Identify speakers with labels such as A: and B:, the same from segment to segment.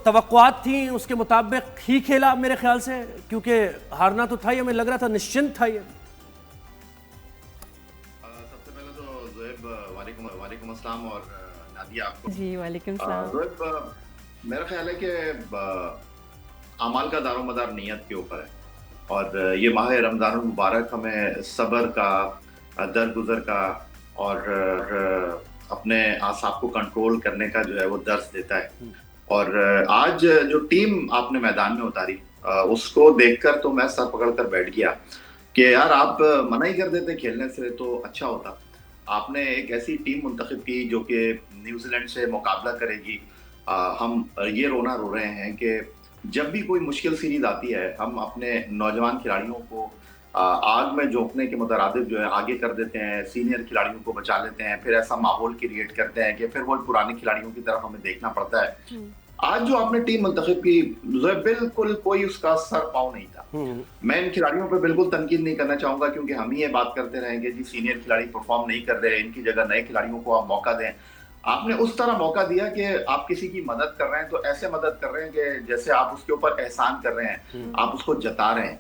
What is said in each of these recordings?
A: तवक्कुआत थी उसके मुताबिक ही खेला मेरे ख्याल से, क्योंकि हारना तो था ही, हमें लग रहा था निश्चिंत था ये।
B: सबसे पहले तो ज़ोएब वालेकुम अस्सलाम और नादिया आपको।
C: जी वालेकुम सलाम।
B: ज़ोएब, मेरा ख्याल है कि अमाल का दारोमदार नियत के ऊपर है, और ये माह रमज़ानुल मुबारक हमें सब्र का, दरगुजर का और अपने आसाब को कंट्रोल करने का जो है वो दर्स देता है। और आज जो टीम आपने मैदान में उतारी उसको देखकर तो मैं सर पकड़ कर बैठ गया कि यार आप मना ही कर देते खेलने से तो अच्छा होता। आपने एक ऐसी टीम मुंतखब की जो कि न्यूजीलैंड से मुकाबला करेगी। हम ये रोना रो रहे हैं कि जब भी कोई मुश्किल सीरीज आती है हम अपने नौजवान खिलाड़ियों को आग में झोंकने के मुतरादिफ जो है आगे कर देते हैं, सीनियर खिलाड़ियों को बचा लेते हैं, फिर ऐसा माहौल क्रिएट करते हैं कि फिर वो पुराने खिलाड़ियों की तरफ हमें देखना पड़ता है। आज जो आपने टीम मुंतखब की, बिल्कुल कोई उसका सर पाँव नहीं था। मैं इन खिलाड़ियों पर बिल्कुल तनकीद नहीं करना चाहूंगा, क्योंकि हम ही ये बात करते रहेंगे जी सीनियर खिलाड़ी परफॉर्म नहीं कर रहे, इनकी जगह नए खिलाड़ियों को आप मौका दें। आपने उस तरह मौका दिया कि आप किसी की मदद कर रहे हैं तो ऐसे मदद कर रहे हैं कि जैसे आप उसके ऊपर एहसान कर रहे हैं, आप उसको जता रहे हैं।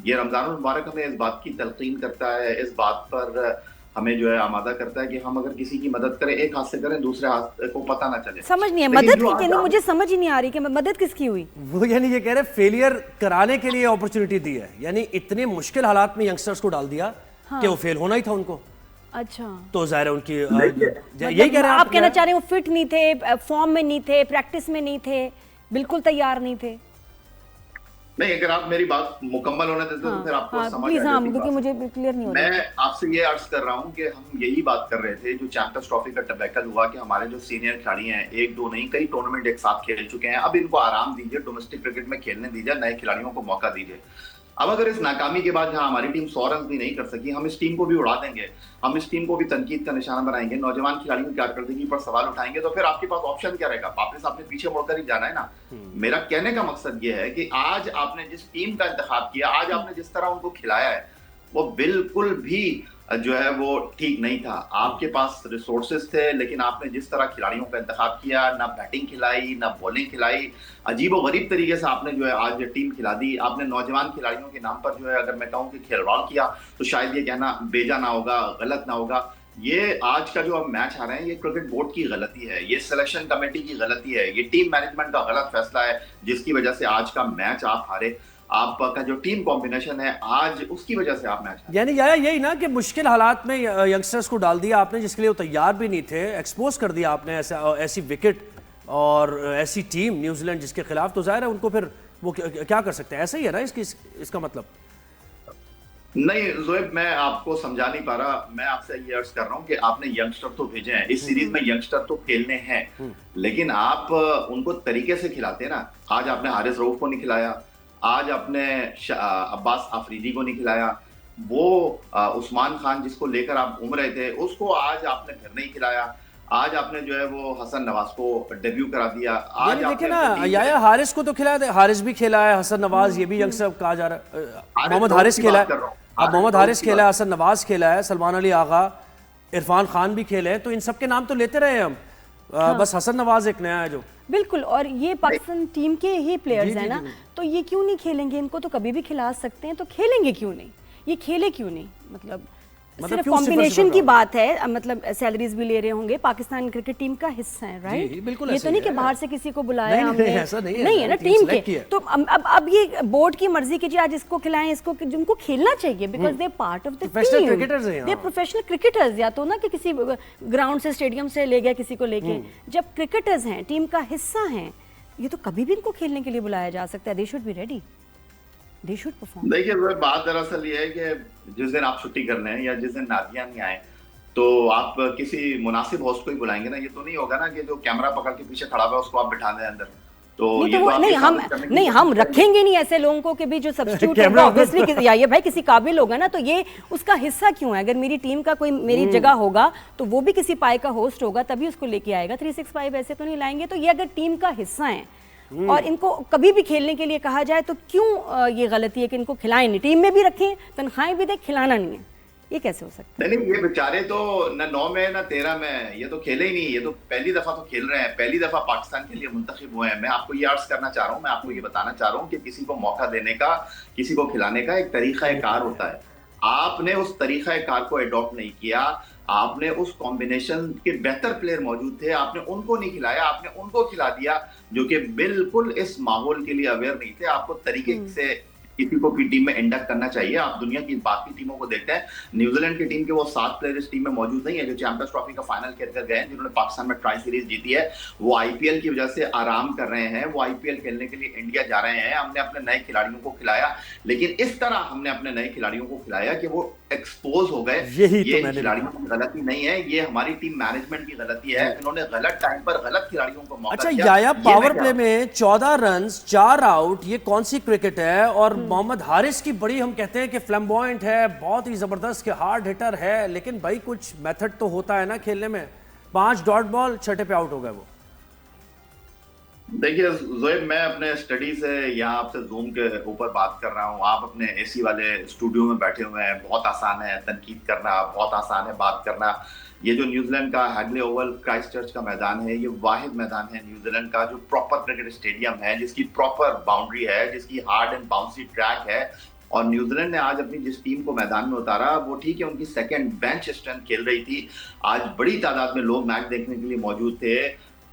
B: ये रमजानुल मुबारक हमें इस बात की तलकीन करता है, इस बात पर हमें जो है आमादा करता है कि हम अगर किसी की मदद करें, एक हाथ से करें, दूसरे हाथ को पता ना चले।
C: समझ नहीं है मदद की, यानी मुझे समझ ही नहीं आ रही कि मदद किसकी हुई।
A: वो यानी ये कह रहे फेलियर कराने के लिए अपॉर्चुनिटी दी है, यानी इतने मुश्किल हालात में यंगस्टर्स को डाल दिया कि वो फेल होना ही था उनको।
C: अच्छा,
A: तो जाहिर है उनकी
C: यही कह रहे हैं आप कहना चाह रहे हैं वो फिट नहीं थे, फॉर्म में नहीं थे, प्रैक्टिस में नहीं थे, बिल्कुल तैयार नहीं थे।
B: नहीं, अगर आप मेरी बात मुकम्मल होने देते तो फिर आपको समझ आ जाएगी।
C: क्योंकि मुझे क्लियर नहीं हो रहा।
B: मैं आपसे ये अर्ज कर रहा हूँ कि हम यही बात कर रहे थे जो चैंपियंस ट्रॉफी का टबैकल हुआ कि हमारे जो सीनियर खिलाड़ी हैं, एक दो नहीं कई टूर्नामेंट एक साथ खेल चुके हैं, अब इनको आराम दीजिए, डोमेस्टिक क्रिकेट में खेलने दीजिए, नए खिलाड़ियों को मौका दीजिए। अब अगर इस नाकामी के बाद जहां हमारी टीम 100 रन भी नहीं कर सकी, हम इस टीम को भी उड़ा देंगे, हम इस टीम को भी तनकीद का निशाना बनाएंगे, नौजवान खिलाड़ियों की कारकर्दगी पर सवाल उठाएंगे, तो फिर आपके पास ऑप्शन क्या रहेगा? वापस आपने पीछे मुड़कर ही जाना है ना। मेरा कहने का मकसद ये है कि आज आपने जिस टीम का इंतखाब किया, आज आपने जिस तरह उनको खिलाया है, वो बिल्कुल भी जो है वो ठीक नहीं था। आपके पास रिसोर्सेज थे, लेकिन आपने जिस तरह खिलाड़ियों का इंतखाब किया, ना बैटिंग खिलाई ना बॉलिंग खिलाई, अजीब और गरीब तरीके से आपने जो है आज टीम खिला दी। आपने नौजवान खिलाड़ियों के नाम पर जो है अगर मैं कहूँ कि खिलवाड़ किया तो शायद ये कहना बेजा ना होगा, गलत ना होगा। ये आज का जो अब मैच आ रहे हैं, ये क्रिकेट बोर्ड की गलती है, ये सिलेक्शन कमेटी की गलती है, ये टीम मैनेजमेंट का गलत फैसला है, जिसकी वजह से आज का मैच आप हारे। आपका जो टीम कॉम्बिनेशन है आज, उसकी वजह से आप मैच हारे।
A: यानी यही ना कि मुश्किल हालात में यंगस्टर्स को डाल दिया आपने जिसके लिए वो तैयार भी नहीं थे, एक्सपोज कर दिया आपने ऐसी विकेट और ऐसी टीम न्यूजीलैंड जिसके खिलाफ, तो जाहिर है उनको फिर वो क्या कर सकते हैं। ऐसा ही है ना इसका मतलब?
B: नहीं ज़ोएब, मैं आपको समझा नहीं पा रहा। मैं आपसे ये अर्ज कर रहा हूँ कि आपने यंगस्टर तो भेजे हैं, इस सीरीज में यंगस्टर तो खेलने हैं, लेकिन आप उनको तरीके से खिलाते हैं ना। आज आपने हारिस रऊफ को नहीं खिलाया, आज आपने अब्बास आफरीदी को नहीं खिलाया, वो उस्मान खान जिसको लेकर आप घूम रहे थे उसको आज आपने फिर नहीं खिलाया। आज आपने जो है वो हसन नवाज को डेब्यू करा दिया। आज
A: देखे ना या हारिस को तो खिलाया, हारिस भी खेला है, हसन नवाज ये भी यंगस्टर कहा जा रहा है, मोहम्मद हारिस खेला है, अब मोहम्मद हारिस खेला है, हसन नवाज खेला है, सलमान अली आगा, इरफान खान भी खेले हैं, तो इन सबके नाम तो लेते रहे हम। बस हसन नवाज एक नया है जो
C: बिल्कुल, और ये पाकिस्तान टीम के ही प्लेयर्स हैं ना, तो ये क्यों नहीं खेलेंगे? इनको तो कभी भी खिला सकते हैं, तो खेलेंगे क्यों नहीं? ये खेले क्यों नहीं? मतलब सिर्फ कॉम्बिनेशन की बात है, मतलब सैलरीज भी ले रहे होंगे, पाकिस्तान क्रिकेट टीम का हिस्सा है, राइट? ये तो नहीं कि बाहर से किसी को बुलाया हमने, नहीं है ना, टीम के। तो अब ये बोर्ड की मर्जी कीजिए, आज इसको खिलाएं, इसको, जिनको खेलना चाहिए, because they part of the team, they professional cricketers. या तो ना कि किसी ग्राउंड से, स्टेडियम से ले गया किसी को लेके, जब क्रिकेटर्स हैं, टीम का हिस्सा हैं, ये तो कभी भी इनको खेलने के लिए बुलाया जा सकता है। They should be ready, they should perform।
B: देखिए बात दरअसल ये है कि जिस दिन आप छुट्टी करने हैं या जिस दिन नादिया नहीं आए, तो आप किसी मुनासिब होस्ट को ही बुलाएंगे ना। ये तो नहीं होगा ना कि जो कैमरा पकड़ के पीछे खड़ा हुआ है उसको आप बिठा दें अंदर। तो ये
C: नहीं, हम रखेंगे नहीं ऐसे लोगों को कि भी जो सब्स्टिट्यूट होगा ऑब्वियसली, या ये भाई किसी काबिल होगा ना, तो ये उसका हिस्सा क्यों है? अगर मेरी टीम का कोई मेरी जगह होगा तो वो भी किसी पाए का होस्ट होगा, तभी उसको लेके आएगा। 365 ऐसे तो नहीं लाएंगे। तो ये अगर टीम का हिस्सा है और इनको कभी भी खेलने के लिए कहा जाए, तो क्यों ये गलती है कि इनको खिलाएं नहीं? टीम में भी रखें, तनख्वाहें भी दें, खिलाना नहीं है। ये कैसे हो सकता है?
B: नहीं, ये बेचारे तो न 9 में न 13 में, ये तो खेले ही नहीं, ये तो पहली दफा तो खेल रहे हैं, पहली दफा पाकिस्तान के लिए मुंतखब हुए हैं। मैं आपको ये अर्ज करना चाह रहा हूँ, मैं आपको ये बताना चाह रहा हूँ कि किसी को मौका देने का, किसी को खिलाने का एक तरीका कार होता है। आपने उस तरीका कार को अडॉप्ट नहीं किया, आपने उस कॉम्बिनेशन के बेहतर प्लेयर मौजूद थे, आपने उनको नहीं खिलाया, आपने उनको खिला दिया जो कि बिल्कुल इस माहौल के लिए अवेयर नहीं थे। आपको तरीके से किसी को भी टीम में इंडक्ट करना चाहिए। आप दुनिया की बाकी टीमों को देखते हैं, न्यूजीलैंड की टीम के वो 7 प्लेयर इस टीम में मौजूद नहीं है जो चैंपियंस ट्रॉफी का फाइनल खेल कर गए हैं, जिन्होंने पाकिस्तान में ट्राई सीरीज जीती है। वो आईपीएल की वजह से आराम कर रहे हैं, वो आईपीएल खेलने के लिए इंडिया जा रहे हैं। हमने अपने नए खिलाड़ियों को खिलाया, लेकिन इस तरह हमने अपने नए खिलाड़ियों को खिलाया कि वो एक्सपोज हो गए। ये खिलाड़ियों की गलती नहीं है, ये हमारी टीम मैनेजमेंट की गलती है। इन्होंने गलत टाइम पर गलत खिलाड़ियों को मौका दिया।
A: अच्छा याया, पावर प्ले में 14 रन 4 आउट, ये कौन सी क्रिकेट है? और मोहम्मद हारिस की बड़ी, हम कहते हैं कि फ्लैम्बॉयंट है, बहुत ही जबरदस्त के हार्ड हिटर है, लेकिन भाई कुछ मेथड तो होता है ना खेलने में। 5 डॉट बॉल, छठे पे आउट हो गए वो।
B: देखिए ज़ोएब, मैं अपने स्टडी से यहाँ आपसे जूम के ऊपर बात कर रहा हूँ, आप अपने एसी वाले स्टूडियो में बैठे हुए हैं। बहुत आसान है तनकीद करना, बहुत आसान है बात करना। ये जो न्यूजीलैंड का हैगले ओवल क्राइस्टचर्च का मैदान है, ये वाहिद मैदान है न्यूजीलैंड का जो प्रॉपर क्रिकेट स्टेडियम है, जिसकी प्रॉपर बाउंड्री है, जिसकी हार्ड एंड बाउंसी ट्रैक है। और न्यूजीलैंड ने आज अपनी जिस टीम को मैदान में उतारा, वो ठीक है उनकी सेकंड बेंच स्ट्रेंथ खेल रही थी। आज बड़ी तादाद में लोग मैच देखने के लिए मौजूद थे,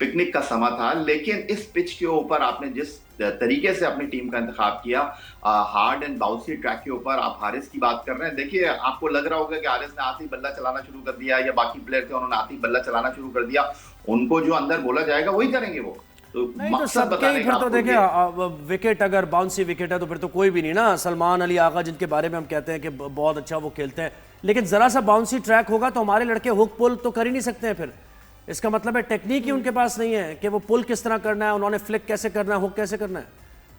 B: पिकनिक का समय था, लेकिन इस पिच के ऊपर आपने जिस तरीके से अपनी टीम का इंतखाब किया, हार्ड एंड बाउंसी ट्रैक के ऊपर, आप हारिस की बात कर रहे हैं। देखिए, आपको लग रहा होगा कि हारिस ने आते ही बल्ला चलाना शुरू कर दिया, या बाकी प्लेयर थे उन्होंने आते ही बल्ला चलाना शुरू कर दिया। उनको जो अंदर बोला जाएगा वही करेंगे वो। तो
A: नहीं तो सबके ही फिर तो देखिए, विकेट अगर बाउंसी विकेट है तो फिर तो कोई भी नहीं ना। सलमान अली आगा जिनके बारे में हम कहते हैं कि बहुत अच्छा वो खेलते हैं, लेकिन जरा सा बाउंसी ट्रैक होगा तो हमारे लड़के हुक पुल तो कर ही नहीं सकते हैं। फिर इसका मतलब है टेक्निक ही उनके पास नहीं है कि वो पुल किस तरह करना है, उन्होंने फ्लिक कैसे करना है, हुक कैसे करना है।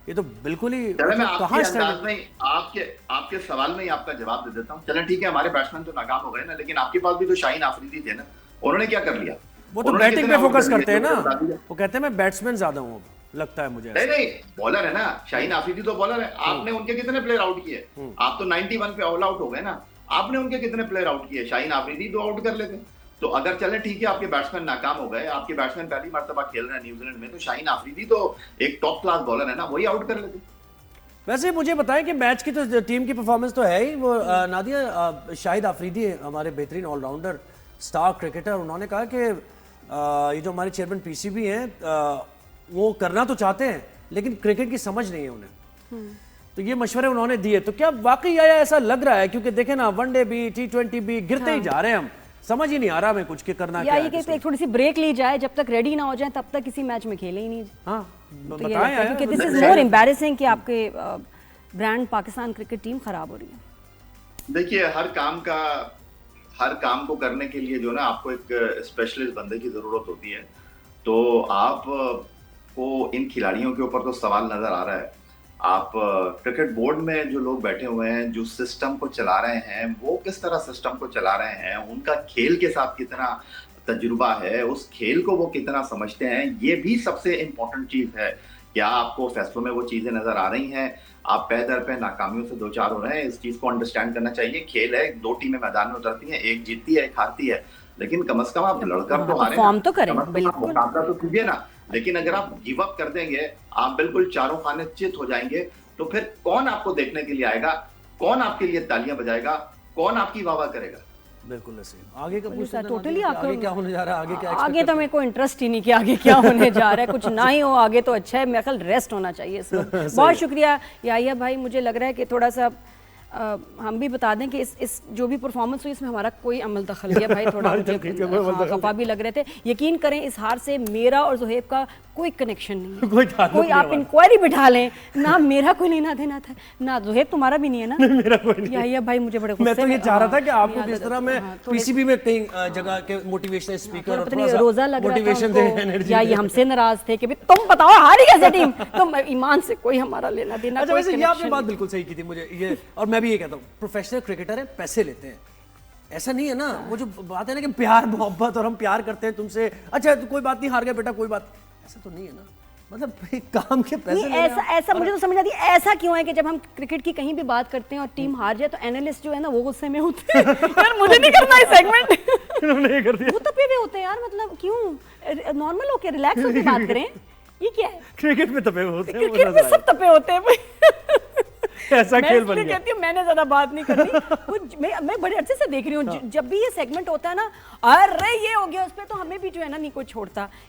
A: ये तो बिल्कुल ही
B: कहाँ आपके सवाल में ही आपका जवाब दे देता हूँ। चलें ठीक है, हमारे बैट्समैन तो नाकाम हो गए ना, लेकिन आपके पास भी तो शाहीन आफरीदी थे ना, उन्होंने क्या कर लिया?
A: वो तो बैटिंग पे फोकस करते हैं ना, वो कहते हैं मैं बैट्समैन ज्यादा हूँ, लगता है मुझे।
B: नहीं, बॉलर है ना, शाहीन आफरीदी तो बॉलर है। आपने उनके कितने प्लेयर आउट किए? आप तो 91 पे ऑल आउट हो गए ना। आपने उनके कितने प्लेयर आउट किए? शाहीन आफरीदी तो आउट कर लेते। तो अगर चले ठीक है, आपके बैट्समैन नाकाम हो गए, आपके बैट्समैन पहली मर्तबा खेल रहे हैं न्यूजीलैंड में, तो शाहीन आफरीदी तो एक टॉप क्लास बॉलर है ना, वही आउट कर लेते।
A: वैसे मुझे बताएं कि मैच की तो टीम की परफॉर्मेंस तो है ही, वो नादिया, शाहिद आफरीदी हमारे बेहतरीन ऑलराउंडर स्टार क्रिकेटर, उन्होंने कहा कि ये जो हमारे चेयरमैन पीसीबी हैं, वो करना तो चाहते हैं लेकिन क्रिकेट की समझ नहीं है उन्हें। तो ये मशवरे उन्होंने दिए, तो क्या वाकई आया ऐसा लग रहा है? क्योंकि देखें ना, वनडे भी T20 भी गिरते ही जा रहे हैं, हम समझ ही नहीं आ रहा हमें कुछ के करना क्या है।
C: ये कहते हैं एक थोड़ी सी ब्रेक ली जाए, जब तक रेडी ना हो जाए तब तक किसी मैच में खेले ही नहीं।
A: हाँ
C: तो
A: बताएं,
C: क्योंकि दिस इज मोर एम्बैरेसिंग कि आपके ब्रांड पाकिस्तान क्रिकेट टीम खराब हो रही है।
B: देखिए, हर काम को करने के लिए जो ना आपको एक स्पेशलिस्ट बंदे की जरूरत होती है। तो आप को इन खिलाड़ियों के ऊपर तो सवाल नजर आ रहा है। आप क्रिकेट बोर्ड में जो लोग बैठे हुए हैं, जो सिस्टम को चला रहे हैं, वो किस तरह सिस्टम को चला रहे हैं, उनका खेल के साथ कितना तजुर्बा है, उस खेल को वो कितना समझते हैं, ये भी सबसे इम्पोर्टेंट चीज है। क्या आपको फैसलों में वो चीजें नजर आ रही हैं? आप पै दर पे नाकामियों से दो चार हो रहे हैं, इस चीज को अंडरस्टैंड करना चाहिए। खेल है, 2 टीमें मैदान में उतरती हैं, एक जीतती है, एक हारती है, लेकिन कम से कम आप लड़कर तो हारें,
C: फॉर्म तो करें, बिल्कुल
B: मुकाबला तो कीजिए ना। लेकिन अगर आप गिव अप कर देंगे, आप बिल्कुल चारों खाने चित हो जाएंगे, तो फिर कौन आपको देखने के लिए आएगा? कौन आपके लिए तालियां बजाएगा? कौन आपकी वाह वाह करेगा?
A: बिल्कुल ऐसे। आगे का पूछना
C: टोटली
A: आगे क्या होने जा रहा है? आगे क्या?
C: आगे तो मेरे को इंटरेस्ट ही नहीं कि आगे क्या होने जा रहा है, कुछ ना ही हो आगे तो अच्छा है। मेरा ख्याल रेस्ट होना चाहिए इस वक्त। बहुत शुक्रिया याहिया भाई। मुझे लग रहा है कि थोड़ा सा हम भी बता दें कि इस जो भी परफॉर्मेंस हुई इसमें हमारा कोई अमल दखल नहीं है भाई। थोड़ा मुझे खफा भी लग रहे थे। यकीन करें इस हार से मेरा और जोहेब का कोई कनेक्शन नहीं है। कोई आप इंक्वायरी बिठा लें, ना मेरा कोई लेना देना था, ना जोहेब तुम्हारा भी नहीं है ना। याहिया भाई मुझे बड़े
A: मैं तो ये चाह रहा था कि आपको किस तरह में पीसीबी में कई जगह के मोटिवेशनल स्पीकर और
C: रोजा लग रेशन दे, या ये हमसे नाराज थे कि तुम बताओ हारी कैसे टीम, तो ईमान से कोई हमारा लेना देना।
A: अच्छा, वैसे ये आपने बात बिल्कुल सही की थी मुझे ये, और मैं भी ये कहता हूँ प्रोफेशनल क्रिकेटर है, पैसे लेते हैं, ऐसा नहीं है ना। वो जो बात है ना कि प्यार मोहब्बत और हम प्यार करते हैं तुमसे, अच्छा तो कोई बात नहीं, हार गए बेटा कोई बात, ऐसा तो नहीं है ना। मतलब काम के पैसे
C: नहीं, ऐसा मुझे तो समझ आती है ऐसा क्यों है कि जब हम क्रिकेट की कहीं भी बात करते हैं और टीम हार जाए तो एनालिस्ट जो है ना वो गुस्से में होते हैं यार मुझे नहीं करना है सेगमेंट,
A: इन्होंने ये कर दिया।
C: वो तपे हुए होते हैं यार, मतलब क्यों नॉर्मल होके रिलैक्स होके बात करें, ये क्या है?
A: क्रिकेट में तपे हुए होते हैं,
C: क्रिकेट में सब तपे होते हैं भाई।
A: ऐसा खेल बन
C: मैं
A: गया।
C: कहती हूँ मैंने ज्यादा बात नहीं करनी, मैं बड़े अच्छे से देख रही हूँ जब भी ये सेगमेंट होता है ना, अरे ये हो गया उस पे तो हमें भी जो है ना नहीं कोई छोड़ता